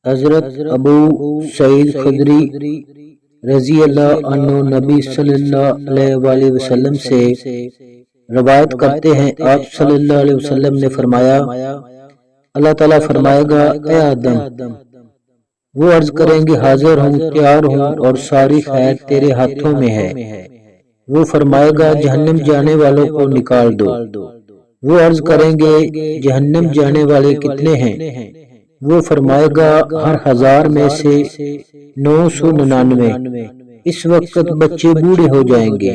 حضرت ابو سعید خدری رضی اللہ عنہ نبی صلی اللہ علیہ وآلہ وسلم سے روایت کرتے ہیں، آپ صلی اللہ علیہ وسلم نے فرمایا، اللہ تعالیٰ فرمائے گا، اے آدم، وہ عرض کریں گے حاضر ہوں، تیار ہوں اور ساری خیر تیرے ہاتھوں میں ہے۔ وہ فرمائے گا جہنم جانے والوں کو نکال دو۔ وہ عرض کریں گے جہنم جانے والے کتنے ہیں؟ وہ فرمائے گا ہر 1000 میں سے 999۔ اس وقت بچے بوڑھے ہو جائیں گے،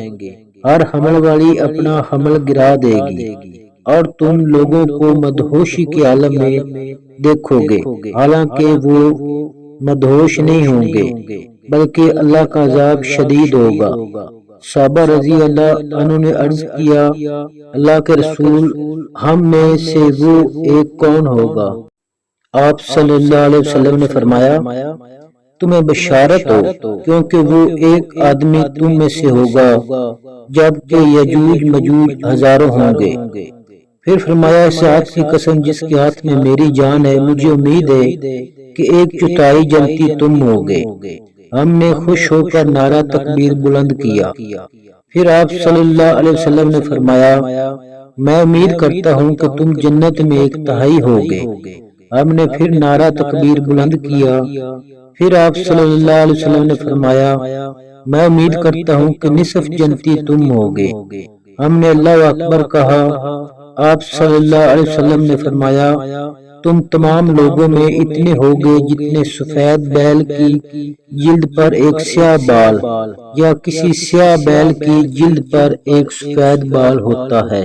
ہر حمل والی اپنا حمل گرا دے گی اور تم لوگوں کو مدہوشی کے عالم میں دیکھو گے، حالانکہ وہ مدہوش نہیں ہوں گے بلکہ اللہ کا عذاب شدید ہوگا۔ صحابہ رضی اللہ عنہ نے عرض کیا، اللہ کے رسول، ہم میں سے وہ ایک کون ہوگا؟ آپ صلی اللہ علیہ وسلم نے فرمایا، تمہیں بشارت ہو، کیونکہ وہ ایک آدمی تم میں سے ہوگا جبکہ یجوج مجوج ہزاروں ہوں گے۔ پھر فرمایا، اس ہاتھ کی قسم جس کے ہاتھ میں میری جان ہے، مجھے امید ہے کہ 1/4 جنتی تم ہوگے۔ ہم نے خوش ہو کر نعرہ تکبیر بلند کیا۔ پھر آپ صلی اللہ علیہ وسلم نے فرمایا، میں امید کرتا ہوں کہ تم جنت میں 1/3 ہوگے۔ ہم نے پھر نعرہ تکبیر بلند کیا۔ پھر آپ صلی اللہ علیہ وسلم نے فرمایا، میں امید کرتا ہوں کہ نصف جنتی تم ہوگے۔ ہم نے اللہ اکبر کہا۔ آپ صلی اللہ علیہ وسلم نے فرمایا، تم تمام لوگوں میں اتنے ہوگے جتنے سفید بیل کی جلد پر ایک سیاہ بال یا کسی سیاہ بیل کی جلد پر ایک سفید بال ہوتا ہے۔